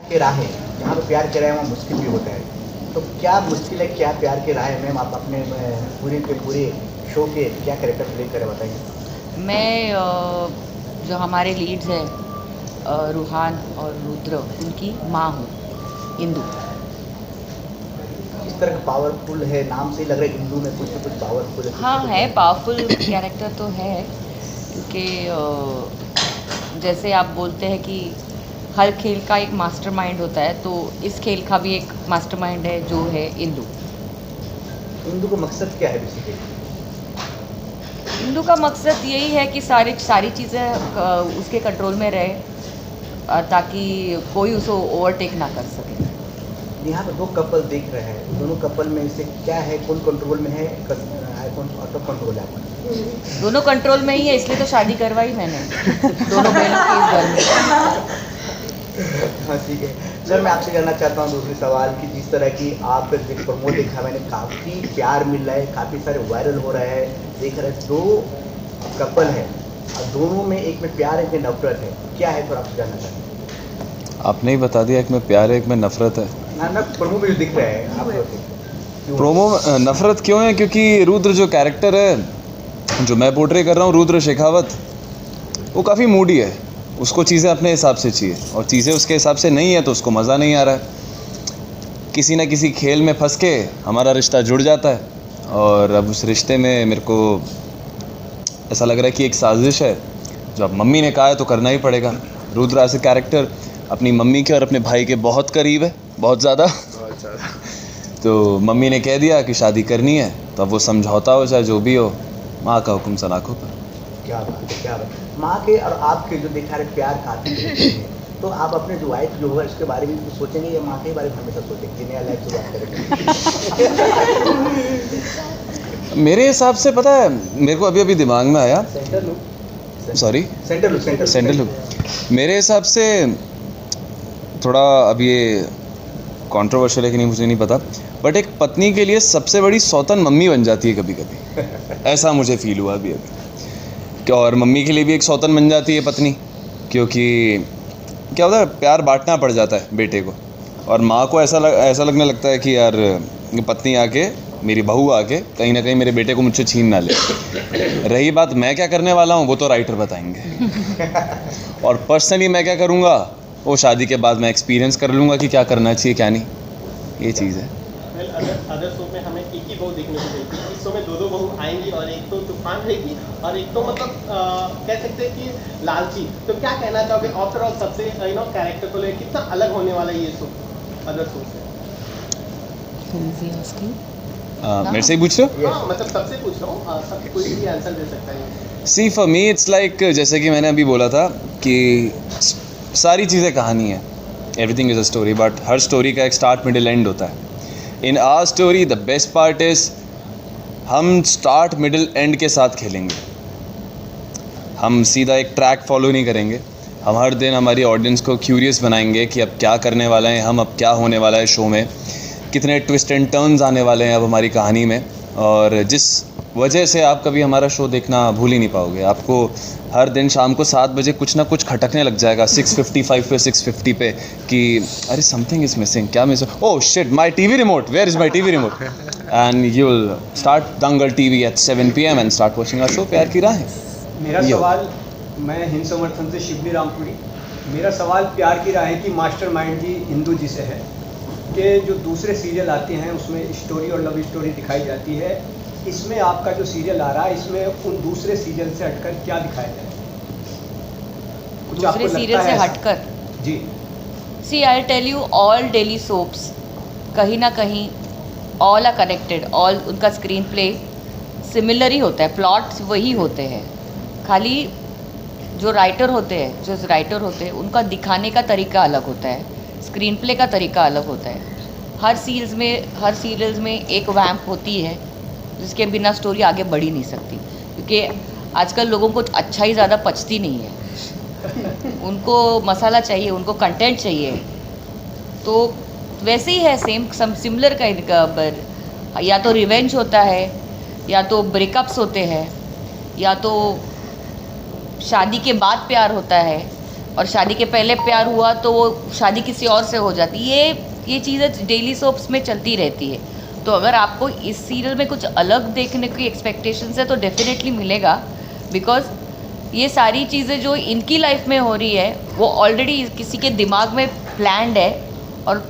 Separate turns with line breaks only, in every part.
के राहें, जहाँ पे प्यार के राहें वहाँ मुश्किल भी होता है, तो क्या मुश्किल है, क्या प्यार के राहें? मैम आप अपने पूरे शो के क्या कैरेक्टर प्ले करें बताइए।
मैं जो हमारे लीड्स हैं रूहान और रुद्र, उनकी माँ हूँ, इंदु।
इस तरह का पावरफुल है, नाम से ही लग रहा है इंदु में कुछ ना कुछ पावरफुल है, कुछ
हाँ
ना कुछ
है,
है।
पावरफुल कैरेक्टर तो है, क्योंकि जैसे आप बोलते हैं कि हर खेल का एक मास्टरमाइंड होता है, तो इस खेल का भी एक मास्टरमाइंड है जो है इंदु।
इंदु का मकसद क्या है बेसिकली?
इंदु का मकसद यही है कि सारी चीज़ें उसके कंट्रोल में रहे, ताकि कोई उसको ओवरटेक ना कर सके।
यहाँ पे दो कपल देख रहे हैं, दोनों कपल में से क्या है, कौन कंट्रोल में है, कौन आउट ऑफ कंट्रोल है आपका?
दोनों कंट्रोल में ही है, इसलिए तो शादी करवाई मैंने दोनों बहनों के इस घर में।
हाँ ठीक है सर, मैं आपसे जानना चाहता हूँ दूसरी सवाल कि जिस तरह की आप एक प्रोमो देखा मैंने, काफ़ी प्यार मिल रहा है, काफ़ी सारे वायरल हो रहा है, देख रहे हैं दो कपल है और दोनों में एक में प्यार एक में नफरत है, क्या है थोड़ा आपसे जानना चाहता हूँ।
आपने ही बता दिया, एक में प्यार है एक में नफरत है।
ना प्रोमो में जो दिख रहा है आप
प्रोमो नफरत क्यों है? क्योंकि रुद्र जो कैरेक्टर है जो मैं पोर्ट्रे कर रहा हूँ, रुद्र शेखावत, वो काफ़ी मूडी है, उसको चीज़ें अपने हिसाब से चाहिए और चीज़ें उसके हिसाब से नहीं है तो उसको मज़ा नहीं आ रहा है। किसी ना किसी खेल में फंस के हमारा रिश्ता जुड़ जाता है और अब उस रिश्ते में मेरे को ऐसा लग रहा है कि एक साजिश है, जो अब मम्मी ने कहा है तो करना ही पड़ेगा। रुद्र ऐसे कैरेक्टर अपनी मम्मी के और अपने भाई के बहुत करीब है, बहुत ज़्यादा। तो मम्मी ने कह दिया कि शादी करनी है, तो अब वो समझौता हो चाहे जो भी हो, माँ का हुक्म सलाखों पर।
क्या बात है, क्या बात है। माँ के और आपके जो दिखा रहे प्यार काफी है, तो आप अपने जो वाइफ जो होगा इसके बारे में कुछ सोचेंगे या माँ के बारे में हमेशा सोचेंगे, नया लाइफ शुरुआत करेंगे?
मेरे हिसाब से पता है, मेरे को अभी दिमाग में आया,
centre look,
sorry
centre look,
मेरे हिसाब से थोड़ा अब ये कंट्रोवर्शियल है कि नहीं मुझे नहीं पता, बट एक पत्नी के लिए सबसे बड़ी सौतन मम्मी बन जाती है कभी कभी। ऐसा मुझे फील हुआ अभी और मम्मी के लिए भी एक सौतन बन जाती है पत्नी, क्योंकि क्या होता है, प्यार बांटना पड़ जाता है बेटे को, और माँ को ऐसा लगने लगता है कि यार पत्नी आके, मेरी बहू आके कहीं ना कहीं मेरे बेटे को मुझसे छीन ना ले। रही बात मैं क्या करने वाला हूँ, वो तो राइटर बताएंगे। और पर्सनली मैं क्या करूँगा वो शादी के बाद मैं एक्सपीरियंस कर लूँगा कि क्या करना चाहिए क्या नहीं, ये चीज़ है।
अदर शो में हमें एक ही बहू देखने को मिलती है, इस शो में दो बहू आएंगी और एक तो तूफान रहेगी और एक तो मतलब कह सकते हैं कि लालची। तो क्या कहना चाहोगे आफ्टर ऑल सबसे कैरेक्टर को लेकर कितना अलग होने वाला है ये शो अदर शो से?
मेरे से ही पूछ रहे हो?
हाँ मतलब सबसे पूछ रहा हूँ, सब कोई भी आंसर दे सकता है।
सी फॉर मी इट्स लाइक, जैसे कि मैंने अभी बोला था कि सारी चीज़ें कहानी है, everything is a story, but हर स्टोरी का एक स्टार्ट मिडिल एंड होता है। In our story the best part is हम स्टार्ट मिडिल एंड के साथ खेलेंगे, हम सीधा एक ट्रैक फॉलो नहीं करेंगे। हम हर दिन हमारी ऑडियंस को क्यूरियस बनाएंगे कि अब क्या करने वाला है हम, अब क्या होने वाला है शो में, कितने ट्विस्ट एंड टर्न्स आने वाले हैं अब हमारी कहानी में, और जिस वजह से आप कभी हमारा शो देखना भूल ही नहीं पाओगे। आपको हर दिन शाम को 7 बजे कुछ ना कुछ खटकने लग जाएगा 6:55 पे 6:50 पे कि अरे समथिंग इज़ मिसिंग, क्या miss, oh shit my TV remote, where is my TV remote, and you will start Dangal TV at 7 PM and start watching our show Pyaar Ki राहें।
मेरा सवाल, मैं हिंद समर्थन से शिवली रामपुरी, मेरा सवाल प्यार की राहें की मास्टरमाइंड जी इंदु जी से है कि जो दूसरे सीरियल आते हैं उसमें स्टोरी और लव स्टोरी दिखाई जाती है, इसमें आपका जो सीरियल आ रहा है इसमें उन दूसरे सीरियल से हटकर क्या दिखाया जाए? कुछ आपको
दूसरे सीरियल
लगता
से
है ऐसा?
हटकर?
जी
see I tell you, all daily soaps कहीं ना कहीं ऑल आर कनेक्टेड, ऑल उनका स्क्रीन प्ले सिमिलर ही होता है, प्लॉट्स वही होते हैं, खाली जो राइटर होते हैं उनका दिखाने का तरीका अलग होता है, स्क्रीन प्ले का तरीका अलग होता है। हर सीरियल्स में एक वैम्प होती है जिसके बिना स्टोरी आगे बढ़ ही नहीं सकती, क्योंकि आजकल लोगों को अच्छा ही ज़्यादा पचती नहीं है, उनको मसाला चाहिए, उनको कंटेंट चाहिए। तो वैसे ही है, सेम सिमिलर का, या तो रिवेंज होता है, या तो ब्रेकअप्स होते हैं, या तो शादी के बाद प्यार होता है, और शादी के पहले प्यार हुआ तो वो शादी किसी और से हो जाती है। ये चीज़ें डेली सोप्स में चलती रहती है। तो अगर आपको इस सीरियल में कुछ अलग देखने की एक्सपेक्टेशंस है तो डेफिनेटली मिलेगा, बिकॉज ये सारी चीज़ें जो इनकी लाइफ में हो रही है वो ऑलरेडी किसी के दिमाग में प्लान्ड है और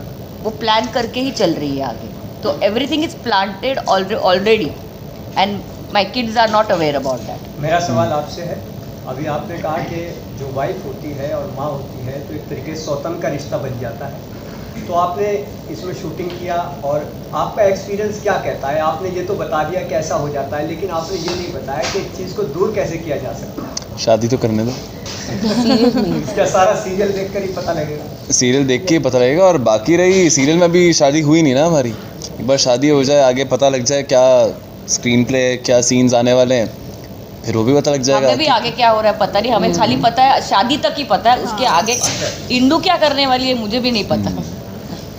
वो प्लान करके ही चल रही है आगे। तो everything is planted already and my kids are not aware about that.
मेरा सवाल आपसे है, अभी आपने कहा कि जो वाइफ होती है और माँ होती है तो एक तरीके से सौतन का रिश्ता बन जाता है। तो आपने इसमें शूटिंग किया और आपका एक्सपीरियंस क्या कहता है? आपने ये तो बता दिया कैसा हो जाता है, लेकिन आपने ये नहीं बताया कि इस चीज़ को दूर कैसे किया जा सकता है।
शादी तो करने दो,
क्या सारा सीरियल देखकर ही पता लगेगा?
सीरियल देख के ही पता लगेगा। और बाकी रही सीरियल में अभी शादी हुई नहीं ना हमारी, एक बार शादी हो जाए आगे पता लग जाए क्या स्क्रीन प्ले क्या सीन्स आने वाले हैं, फिर वो भी पता लग जाएगा।
हमें भी आगे क्या हो रहा है पता नहीं, हमें खाली पता है शादी तक ही पता है, उसके आगे इंदू क्या करने वाली है मुझे भी नहीं पता।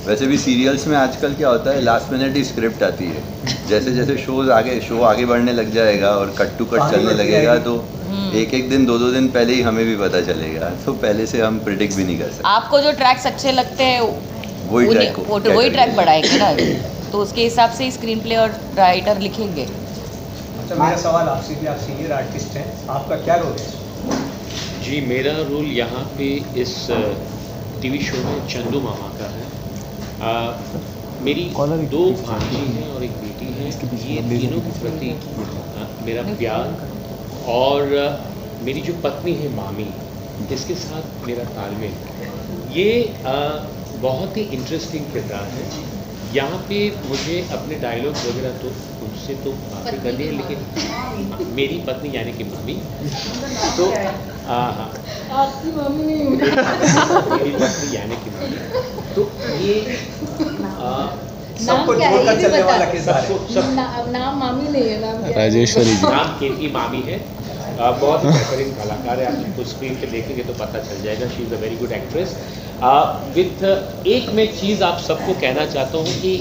वैसे भी सीरियल्स में आजकल क्या होता है, लास्ट मिनट ही स्क्रिप्ट आती है। जैसे जैसे शो आगे बढ़ने लग जाएगा और कट टू कट चलने लगेगा तो एक एक दिन 2-2 दिन पहले ही हमें भी पता चलेगा। तो पहले से हम प्रिडिक्ट भी नहीं कर सकते।
आपको जो ट्रैक्स अच्छे लगते हैं वही ट्रैक बढ़ाएंगे ना, तो उसके हिसाब से ही स्क्रीन प्ले और राइटर लिखेंगे।
अच्छा, मेरा सवाल आपसे भी, आप सीनियर आर्टिस्ट हैं, आपका क्या रोल है?
जी, मेरा रोल यहाँ पे इस टीवी शो में चंदू मामा का है। मेरी 2 भांजी हैं और एक बेटी है। ये तीनों के प्रति मेरा प्यार और मेरी जो पत्नी है मामी, इसके साथ मेरा तालमेल ये बहुत ही इंटरेस्टिंग किरदार है। यहाँ पे मुझे अपने डायलॉग वगैरह तो उनसे तो बातें करनी है, लेकिन मेरी पत्नी यानी कि मम्मी तो हाँ
आपकी मम्मी नहीं होगी।
मेरी पत्नी यानी कि मम्मी तो ये
सबको जोड़कर चलने वाला किरदार है।
सब
नाम मामी नहीं है, नाम क्या है?
राजेश्वरी जी
नाम केतकी मामी है। बहुत ही बेहतरीन कलाकार है, आप उसको स्क्रीन पे देखेंगे तो पता चल जाएगा। She is a very good actress. With एक मैं चीज़ आप सबको कहना चाहता हूँ कि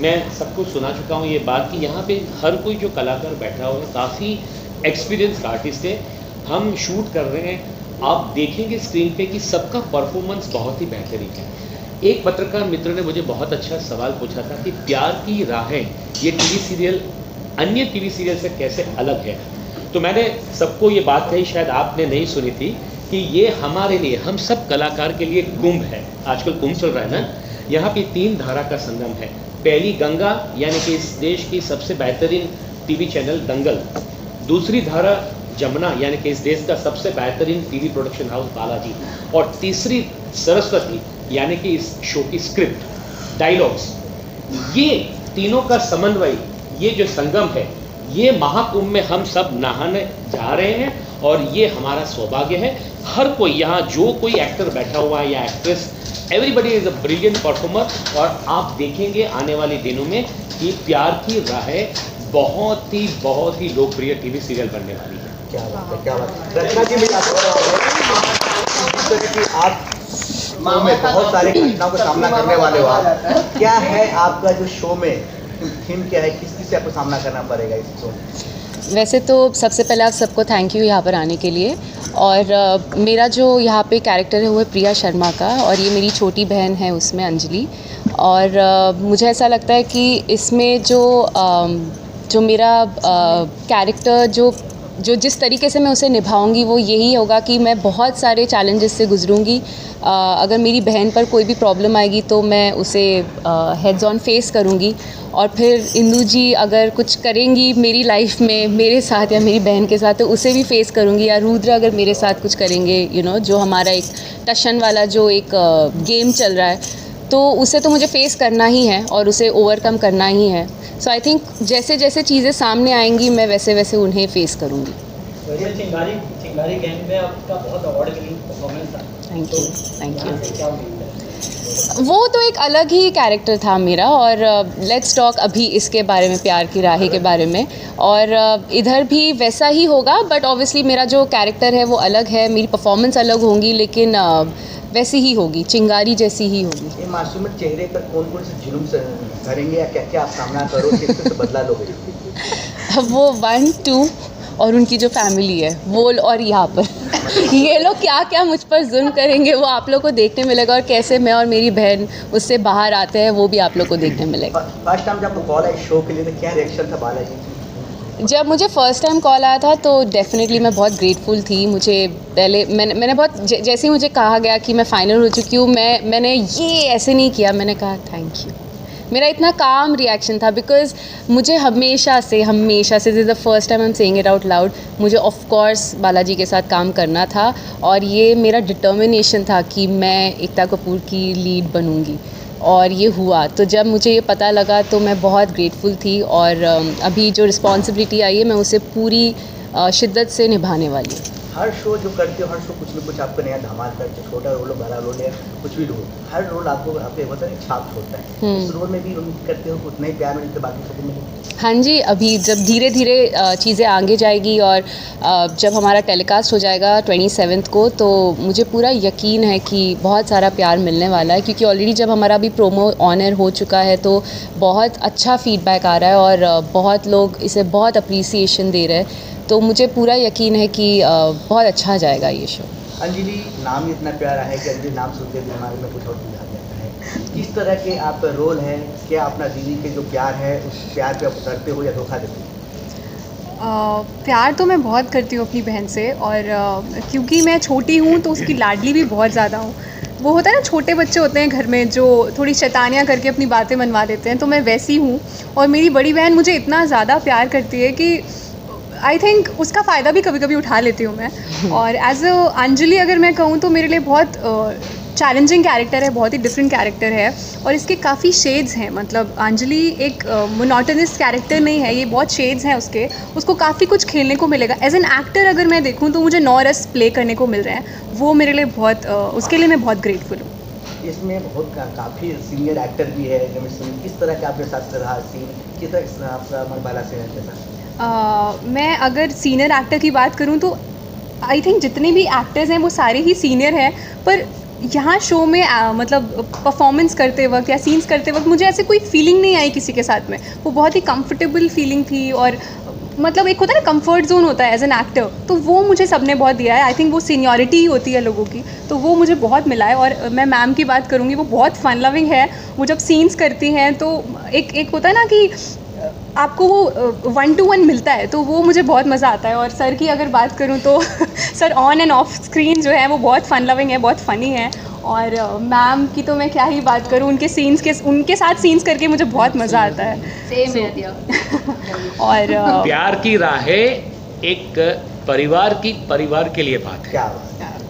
मैं सबको सुना चुका हूँ ये बात कि यहाँ पे हर कोई जो कलाकार बैठा हुआ है काफ़ी एक्सपीरियंस्ड आर्टिस्ट है। हम शूट कर रहे हैं, आप देखेंगे स्क्रीन पे कि सबका परफॉर्मेंस बहुत ही बेहतरीन है। एक पत्रकार मित्र ने मुझे बहुत अच्छा सवाल पूछा था कि प्यार की राहें ये टीवी सीरियल अन्य टीवी सीरियल से कैसे अलग है। तो मैंने सबको ये बात कही, शायद आपने नहीं सुनी थी, कि ये हमारे लिए, हम सब कलाकार के लिए कुंभ है। आजकल कुंभ चल रहा है ना, यहाँ पे 3 धारा का संगम है। पहली गंगा यानी कि इस देश की सबसे बेहतरीन टीवी चैनल दंगल, दूसरी धारा जमुना यानी कि इस देश का सबसे बेहतरीन टीवी प्रोडक्शन हाउस बालाजी, और तीसरी सरस्वती यानी कि इस शो की स्क्रिप्ट डायलॉग्स। ये तीनों का समन्वय, ये जो संगम है, ये महाकुंभ में हम सब नहाने जा रहे हैं और ये हमारा सौभाग्य है। हर कोई यहाँ जो कोई एक्टर बैठा हुआ है या actress, everybody is a brilliant performer. और आप देखेंगे आने वाले दिनों में कि प्यार की राहें बहुत ही लोकप्रिय टीवी सीरियल बनने वाली है।
क्या बात है, क्या बात है। रचना जी भी आप शो में बहुत सारी घटनाओं का सामना करने वाले हो। आप क्या है आपका जो शो में थीम क्या है, किस चीज़ से आपको सामना करना पड़ेगा इस शो में?
वैसे तो सबसे पहले आप सबको थैंक यू यहाँ पर आने के लिए। और मेरा जो यहाँ पे कैरेक्टर है वो है प्रिया शर्मा का, और ये मेरी छोटी बहन है उसमें अंजलि। और मुझे ऐसा लगता है कि इसमें जो मेरा कैरेक्टर जो जिस तरीके से मैं उसे निभाऊंगी वो यही होगा कि मैं बहुत सारे चैलेंजेस से गुजरूंगी। अगर मेरी बहन पर कोई भी प्रॉब्लम आएगी तो मैं उसे हेड्स ऑन फेस करूंगी, और फिर इंदू जी अगर कुछ करेंगी मेरी लाइफ में मेरे साथ या मेरी बहन के साथ तो उसे भी फेस करूंगी, या रुद्र अगर मेरे साथ कुछ करेंगे जो हमारा एक टशन वाला जो एक गेम चल रहा है, तो उसे तो मुझे फेस करना ही है और उसे ओवरकम करना ही है। सो आई थिंक जैसे जैसे चीज़ें सामने आएंगी मैं वैसे वैसे उन्हें फेस करूँगी।
वैसे चिंगारी गैंग में आपका बहुत अवार्ड विनिंग परफॉर्मेंस था।
Thank you.
क्या उम्मीद है?
वो तो एक अलग ही कैरेक्टर था मेरा। और लेट्स टॉक अभी इसके बारे में, प्यार की राहें के बारे में। और इधर भी वैसा ही होगा, बट ऑब्वियसली मेरा जो कैरेक्टर है वो अलग है, मेरी परफॉर्मेंस अलग होंगी, लेकिन वैसी ही होगी, चिंगारी जैसी ही होगी।
ये मासूम चेहरे पर कौन कौन से जुल्म से करेंगे या क्या क्या आप सामना करो, किससे बदला लोगे?
वो 1, 2 और उनकी जो फैमिली है वो और यहाँ पर ये लोग क्या क्या मुझ पर जुल्म करेंगे वो आप लोग को देखने मिलेगा, और कैसे मैं और मेरी बहन उससे बाहर आते हैं वो भी आप लोग को देखने मिलेगा।
फर्स्ट टाइम जब कॉल आई शो के लिए तो क्या रिएक्शन था बालाजी?
जब मुझे फ़र्स्ट टाइम कॉल आया था तो डेफ़िनेटली मैं बहुत ग्रेटफुल थी। मुझे पहले मैंने बहुत जैसे ही मुझे कहा गया कि मैं फ़ाइनल हो चुकी हूँ, मैंने ये ऐसे नहीं किया, मैंने कहा थैंक यू। मेरा इतना काम रिएक्शन था बिकॉज़ मुझे हमेशा से this is the first time I am saying it out loud, मुझे ऑफ कोर्स बालाजी के साथ काम करना था और ये मेरा डिटर्मिनेशन था कि मैं एकता कपूर की लीड बनूँगी, और ये हुआ। तो जब मुझे ये पता लगा तो मैं बहुत ग्रेटफुल थी, और अभी जो रिस्पॉन्सिबिलिटी आई है मैं उसे पूरी शिद्दत से निभाने वाली हूँ।
हर शो जो करते हो हर शो कुछ ना कुछ आपको नया धमाल करते हो, छोटा रोल हो बड़ा रोल है कुछ भी रोल, हर रोल आपको आपके होता है छाप छोड़ता है। इस रोल में भी रोल करते हो उतना ही प्यार मिलते बाकी शो में?
हाँ जी, अभी जब धीरे धीरे चीज़ें आगे जाएगी और जब हमारा टेलीकास्ट हो जाएगा 27 को, तो मुझे पूरा यकीन है कि बहुत सारा प्यार मिलने वाला है, क्योंकि ऑलरेडी जब हमारा अभी प्रोमो ऑन एयर हो चुका है तो बहुत अच्छा फीडबैक आ रहा है और बहुत लोग इसे बहुत अप्रिसिएशन दे रहे हैं, तो मुझे पूरा यकीन है कि बहुत अच्छा जाएगा ये शो।
अंजलि नाम ही इतना प्यारा है कि अंजलि नाम सुनते ही दिमाग में कुछ और चीज़ आ जाता है। किस तरह के आपका रोल है? क्या अपना दीदी के जो प्यार है उस प्यार पे आप उतरते हो या धोखा देते हो?
प्यार तो मैं बहुत करती हूँ अपनी बहन से, और क्योंकि मैं छोटी हूँ तो उसकी लाडली भी बहुत ज़्यादा हूँ। वो होता है ना, छोटे बच्चे होते हैं घर में जो थोड़ी शैतानियाँ करके अपनी बातें मनवा देते हैं, तो मैं वैसी हूँ। और मेरी बड़ी बहन मुझे इतना ज़्यादा प्यार करती है कि आई थिंक उसका फ़ायदा भी कभी कभी उठा लेती हूँ मैं। और एज अ अंजलि अगर मैं कहूँ तो मेरे लिए बहुत चैलेंजिंग कैरेक्टर है, बहुत ही डिफरेंट कैरेक्टर है, और इसके काफ़ी शेड्स हैं। मतलब अंजलि एक मोनोटोनस कैरेक्टर नहीं है, ये बहुत शेड्स हैं उसको काफ़ी कुछ खेलने को मिलेगा। एज एन एक्टर अगर मैं देखूँ तो मुझे 9 रस प्ले करने को मिल रहे हैं, वो मेरे लिए बहुत उसके लिए मैं बहुत ग्रेटफुल हूँ।
इसमें बहुत काफ़ी सीनियर एक्टर भी है, किस तरह के आपके साथ रहा सीन, किस तरह आपका मन बाला से है साथ?
मैं अगर सीनियर एक्टर की बात करूं तो आई थिंक जितने भी एक्टर्स हैं वो सारे ही सीनियर हैं, पर यहाँ शो में मतलब परफॉर्मेंस करते वक्त या सीन्स करते वक्त मुझे ऐसे कोई फीलिंग नहीं आई किसी के साथ में। वो बहुत ही कंफर्टेबल फीलिंग थी, और मतलब एक होता है ना कंफर्ट जोन होता है एज एन एक्टर, तो वो मुझे सबने बहुत दिया है। आई थिंक वो सीनियरिटी ही होती है लोगों की, तो वो मुझे बहुत मिला है। और मैं मैम की बात करूँगी, वो बहुत फन लविंग है। वो जब सीन्स करती हैं तो एक होता है ना कि आपको वो 1 to 1 मिलता है, तो वो मुझे बहुत मज़ा आता है। और सर की अगर बात करूँ तो sir on end of screen जो है वो बहुत फन लविंग है, बहुत फ़नी है। और मैम की तो मैं क्या ही बात करूँ, उनके साथ सीन्स करके मुझे बहुत मज़ा आता है।
सेम है दिया।
और
प्यार की राहें एक परिवार के लिए बात है।
क्या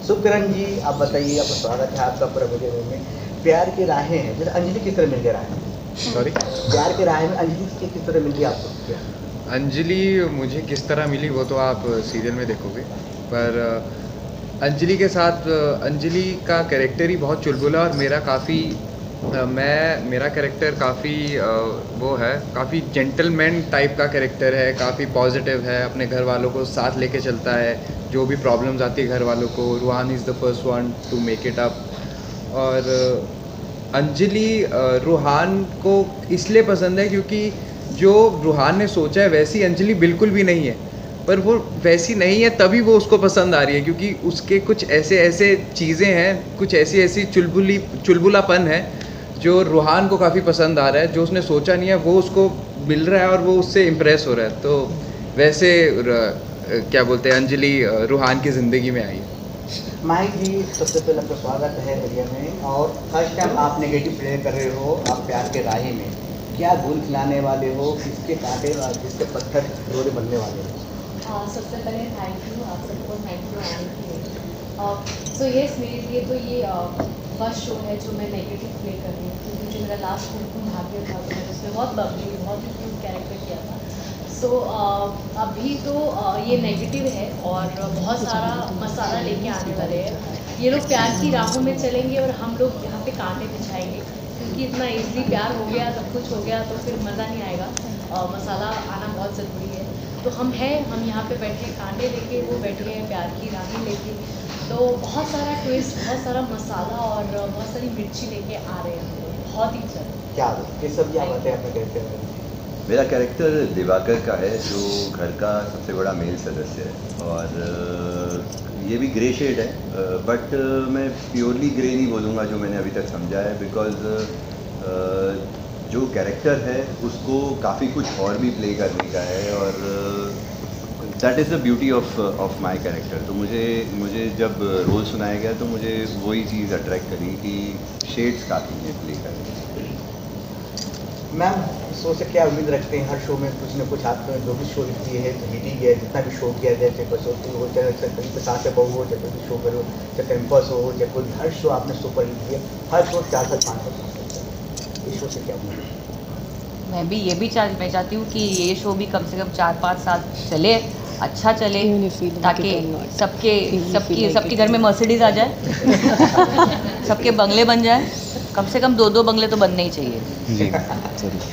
शुभकरण जी, आप बताइए, आपका स्वागत है आपका पूरा वीडियो में। प्यार की राहें हैं, जैसे अंजलि किस तरह मिल गया राहें?
सॉरी,
प्यार की राहें में अंजलि किस तरह मिल गई आपको?
अंजलि मुझे किस तरह मिली वो तो आप सीरियल में देखोगे, पर अंजलि के साथ अंजलि का कैरेक्टर ही बहुत चुलबुला, और मेरा काफ़ी मेरा कैरेक्टर काफ़ी वो है, काफ़ी जेंटलमैन टाइप का कैरेक्टर है, काफ़ी पॉजिटिव है, अपने घर वालों को साथ लेके चलता है, जो भी प्रॉब्लम्स आती है घर वालों को, Ruhan is the first one to make it up. और अंजलि रूहान को इसलिए पसंद है क्योंकि जो रूहान ने सोचा है वैसी अंजलि बिल्कुल भी नहीं है, पर वो वैसी नहीं है तभी वो उसको पसंद आ रही है, क्योंकि उसके कुछ ऐसे चीज़ें हैं, कुछ ऐसी चुलबुलापन है जो रूहान को काफ़ी पसंद आ रहा है। जो उसने सोचा नहीं है वो उसको मिल रहा है और वो उससे इम्प्रेस हो रहा है। तो वैसे क्या बोलते हैं, अंजलि रूहान की ज़िंदगी में आई है।
माहिक जी, सबसे पहले आपका स्वागत है मीडिया में, और फर्स्ट टाइम आप नेगेटिव प्ले कर रहे हो आप प्यार के राहें में। क्या गुल खिलाने वाले हो, किसके कांटे और किसके पत्थर रोड़े बनने वाले हो?
सबसे पहले थैंक यू, आप सबको थैंक यू आने के लिए। सो येस, मेरे लिए तो ये फर्स्ट शो है जो मैं नेगेटिव प्ले कर रही हूँ, क्योंकि जो मेरा लास्ट कुमकुम भाग्य था तो मैंने उसमें बहुत बबली, बहुत ही क्यूट कैरेक्टर किया था। सो अभी तो ये नेगेटिव है और बहुत सारा मसाला लेके आने वाले हैं। ये लोग प्यार की राहों में चलेंगे और हम लोग यहाँ पे कांटे बिछाएंगे, क्योंकि इतना ईजिली प्यार हो गया, सब कुछ हो गया, तो फिर मज़ा नहीं आएगा। मसाला आना बहुत ज़रूरी है। तो हम यहाँ पे बैठे हैं कांटे लेके, वो बैठे हैं प्यार की राहें लेके। तो बहुत सारा ट्विस्ट, बहुत सारा मसाला और बहुत सारी मिर्ची लेके आ रहे हैं, बहुत ही जल्द।
क्या ये सब क्या बातें आपने कहते हैं?
मेरा कैरेक्टर दिवाकर का है, जो घर का सबसे बड़ा मेल सदस्य है। और ये भी ग्रे शेड है, बट मैं प्योरली ग्रे नहीं बोलूँगा जो मैंने अभी तक समझा है, बिकॉज जो कैरेक्टर है उसको काफ़ी कुछ और भी प्ले करने का है, और that is the beauty of my character. तो मुझे जब रोल सुनाया गया तो मुझे वही चीज़ अट्रैक्ट करी कि शेड्स काफ़ी हैं प्ले करने के।
मैम, शो से क्या उम्मीद रखते हैं? हर शो में कुछ न कुछ आपने जो भी शो किए हैं, हिट ही गया, जितना भी शो किया गया, चाहे बसोती हो, चाहे कहीं पे सास बहू हो, चाहे कोई शो करो, चाहे कैंपस हो, चाहे कोई, हर शो आपने सुपर हिट किया। हर शो 4 से 5 साल इस शो से क्या उम्मीद है?
मैं भी ये भी मैं चाहती हूँ कि ये शो भी कम से कम 4-5 साल चले, अच्छा चले, ताकि सबके घर में मर्सिडीज आ जाए, सबके बंगले बन जाए, कम से कम 2-2 बंगले तो बनने ही चाहिए।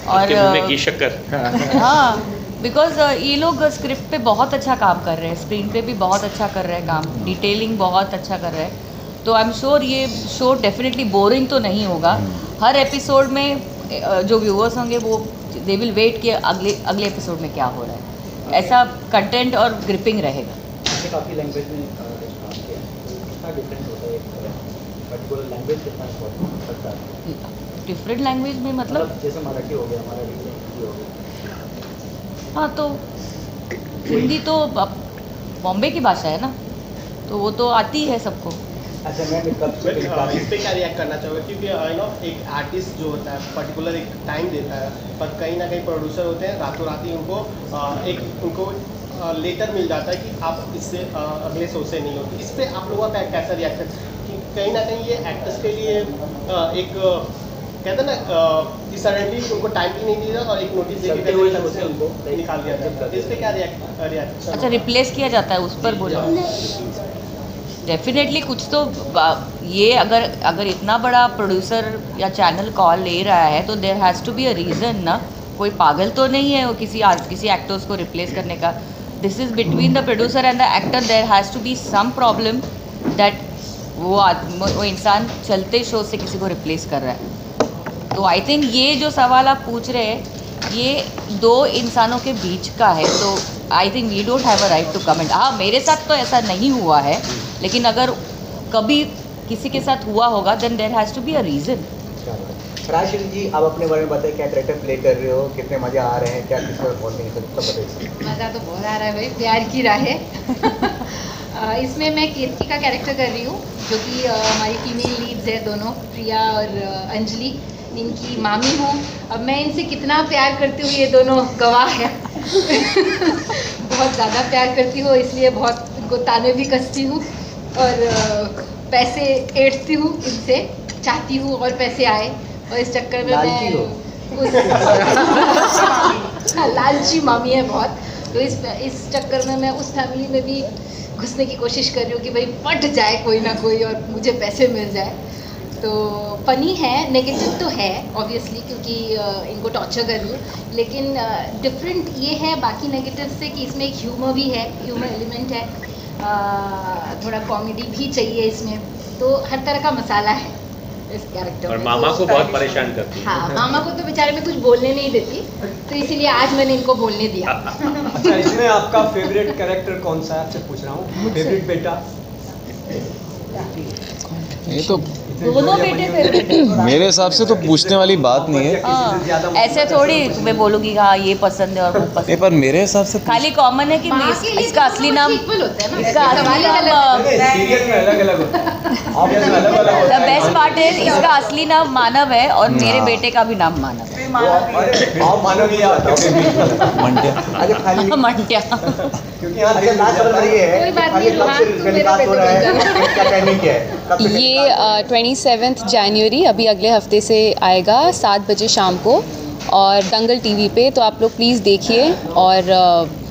और
की शक्कर
हाँ, बिकॉज ये लोग स्क्रिप्ट पे बहुत अच्छा काम कर रहे हैं, स्क्रीन पे भी बहुत अच्छा कर रहे हैं काम, डिटेलिंग बहुत अच्छा कर रहे हैं। तो आई एम श्योर ये शो डेफिनेटली बोरिंग तो नहीं होगा। हर एपिसोड में जो व्यूअर्स होंगे वो दे विल वेट कि अगले एपिसोड में क्या हो रहा है। ऐसा कंटेंट और ग्रिपिंग रहेगा।
काफ़ी लैंग्वेज में काम किया, कितना डिफरेंस होता है पर्टिकुलर लैंग्वेज, कितना इम्पोर्टेंट होता है?
डिफरेंट लैंग्वेज में मतलब
जैसे मराठी हो गया, हमारा हिंदी हो गया।
हाँ, तो हिंदी तो बॉम्बे की भाषा है ना, तो वो तो आती है सबको।
अच्छा मैम,
इस पे क्या रिएक्ट करना चाहोगे? क्योंकि एक आर्टिस्ट जो होता है पर्टिकुलर एक टाइम देता है, पर कहीं ना कहीं प्रोड्यूसर होते हैं रातों रात ही उनको लेटर मिल जाता है कि आप इससे अगले शो से नहीं होते। इस पे आप लोगों का कैसा रिएक्शन? कि कहीं ना कहीं ये एक्टर्स के लिए एक कहते हैं ना कि सडनली उनको टाइम भी नहीं दिया और एक नोटिस देके उनको निकाल दिया जाता है। इस पे क्या रिएक्शन?
अच्छा, रिप्लेस किया जाता है, उस पर बोला। डेफिनेटली कुछ तो ये अगर इतना बड़ा प्रोड्यूसर या चैनल कॉल ले रहा है तो there has to be a reason ना। कोई पागल तो नहीं है वो किसी एक्टर्स को रिप्लेस करने का। This is between the producer and the actor. There has to be some problem that वो इंसान चलते शो से किसी को रिप्लेस कर रहा है। तो आई थिंक ये जो सवाल आप पूछ रहे हैं ये 2 इंसानों के बीच का है, तो I think we don't have a right to comment. हाँ, मेरे साथ तो ऐसा नहीं हुआ है, लेकिन अगर कभी किसी के साथ हुआ होगा then there has to be a reason.
Rashid ji, आप अपने बारे में बताइए, क्या कैरेक्टर प्ले कर रहे हो, कितने मज़े आ रहे हैं, क्या किस पर बहुत नहीं सब बताइए।
मज़ा तो बहुत आ रहा है भाई, प्यार की राहें। इसमें मैं केतकी का कैरेक्टर कर रही हूँ, जो कि हमारी फीमेल लीड्स है दोनों, प्रिया और अंजलि। इनकी मामी हूँ। अब मैं इनसे कितना प्यार करती हूँ ये दोनों गवाह है। बहुत ज़्यादा प्यार करती हूँ, इसलिए बहुत इनको ताने भी कसती हूँ और पैसे ऐंठती हूँ इनसे, चाहती हूँ और पैसे आए, और इस चक्कर में मैं लालची मामी है बहुत। तो इस चक्कर में मैं उस फैमिली में भी घुसने की कोशिश कर रही हूँ कि भाई पट जाए कोई ना कोई और मुझे पैसे मिल जाए। तो फनी है, नेगेटिव तो है ऑब्वियसली, क्योंकि इनको टॉर्चर कर रही हूँ, लेकिन डिफरेंट ये है बाकी नेगेटिव से कि इसमें एक ह्यूमर भी है, ह्यूमर एलिमेंट है, थोड़ा कॉमेडी भी चाहिए इसमें, तो हर तरह का मसाला है इस कैरेक्टर
और
में।
मामा को बहुत परेशान करती है।
हाँ, मामा को तो बेचारे में कुछ बोलने नहीं देती, तो इसीलिए आज मैंने इनको बोलने दिया।
अच्छा, इसमें आपका फेवरेट कैरेक्टर कौन सा है, आपसे पूछ रहा हूँ। फेवरेट बेटा?
ये तो
दोनों बेटे फेवरेट है।
मेरे हिसाब से तो पूछने वाली बात नहीं है।
हाँ, ऐसे थोड़ी मैं बोलूँगी हाँ ये पसंद है और वो पसंद
नहीं, पर मेरे हिसाब से
खाली कॉमन है कि इसका असली नाम इसका असली नाम
सीरियल में अलग अलग होता है।
द बेस्ट पार्ट है इसका असली नाम मानव है और मेरे बेटे का भी नाम मानव है।
आप मानव ही
मंटिया।
मंटिया।
क्योंकि यहाँ
कोई बात नहीं, रुहान तुम मेरे बेटे बन जाना।
ये 27 जनवरी अभी अगले हफ्ते से आएगा 7 बजे शाम को, और दंगल टीवी पे। तो आप लोग प्लीज़ देखिए और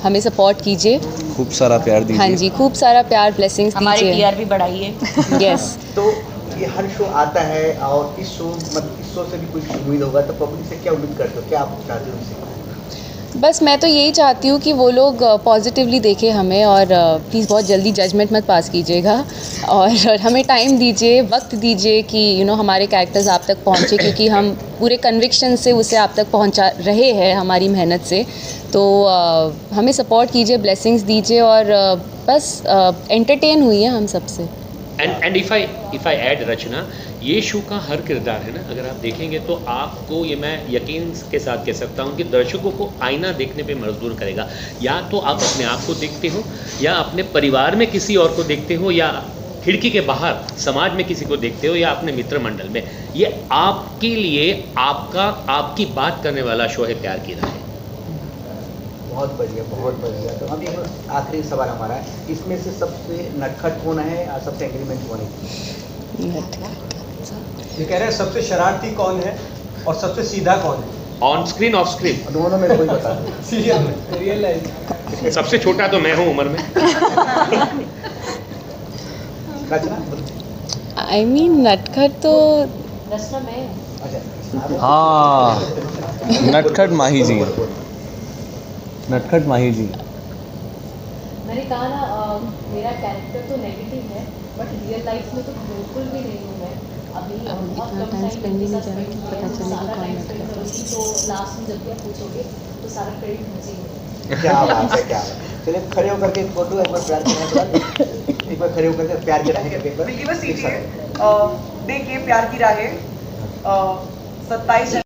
हमें सपोर्ट कीजिए।
खूब सारा प्यार दीजिए।
हाँ जी, खूब सारा प्यार, ब्लेसिंग्स दीजिए।
हमारी टीआरपी बढ़ाइए।
यस।
तो ये हर शो आता है और इस शो से भी कुछ उम्मीद होगा, तो पब्लिक से क्या उम्मीद करते हो, क्या आप चाहते हो इससे?
बस मैं तो यही चाहती हूँ कि वो लोग पॉजिटिवली देखें हमें, और प्लीज़ बहुत जल्दी जजमेंट मत पास कीजिएगा, और हमें टाइम दीजिए, वक्त दीजिए कि हमारे कैरेक्टर्स आप तक पहुँचे, क्योंकि हम पूरे कन्विक्शन से उसे आप तक पहुँचा रहे हैं हमारी मेहनत से। तो हमें सपोर्ट कीजिए, ब्लेसिंग्स दीजिए, और बस एंटरटेन हुई है हम सबसे।
एंड इफ़ आई ऐड रचना, ये शो का हर किरदार है ना, अगर आप देखेंगे तो आपको, ये मैं यकीन के साथ कह सकता हूँ कि दर्शकों को आईना देखने पे मजबूर करेगा। या तो आप अपने आप को देखते हो, या अपने परिवार में किसी और को देखते हो, या खिड़की के बाहर समाज में किसी को देखते हो, या अपने मित्र मंडल में। ये आपके लिए आपकी बात करने वाला शो है प्यार की राह।
बहुत बढ़िया, बहुत बढ़िया। तो अभी आखिरी सवाल हमारा है, इसमें से सबसे नटखट कौन है और सबसे एग्रीमेंट कौन है?
ये कह रहे हैं सबसे शरारती कौन है और सबसे सीधा कौन है?
ऑन स्क्रीन, ऑफ स्क्रीन,
दोनों में कोई बता दो।
सीरियल में, रियल लाइफ।
सबसे छोटा तो मैं हूँ उम्र में।
आई मीन नटखट तो
रचना मैं हूँ।
हाँ, नटखट माही जी, नटखट माही जी।
मैंने कहा ना, मेरा कैरेक्टर तो नेगेटिव है, बट रियल लाइफ में तो बिल्कुल भी नहीं हूँ मैं। अभी बहुत कम टाइम स्पेंड सारा टाइम स्पेंड करूँगी, तो लास्ट में जब भी आप पूछोगे तो सारा क्रेडिट मुझे ही।
क्या बात है, क्या बात। चलिए खड़े होकर के एक फोटो, एक बार प्यार करना, एक बार खड़े होकर के प्यार की राहें करके एक बार।
देखिए प्यार की राहें 27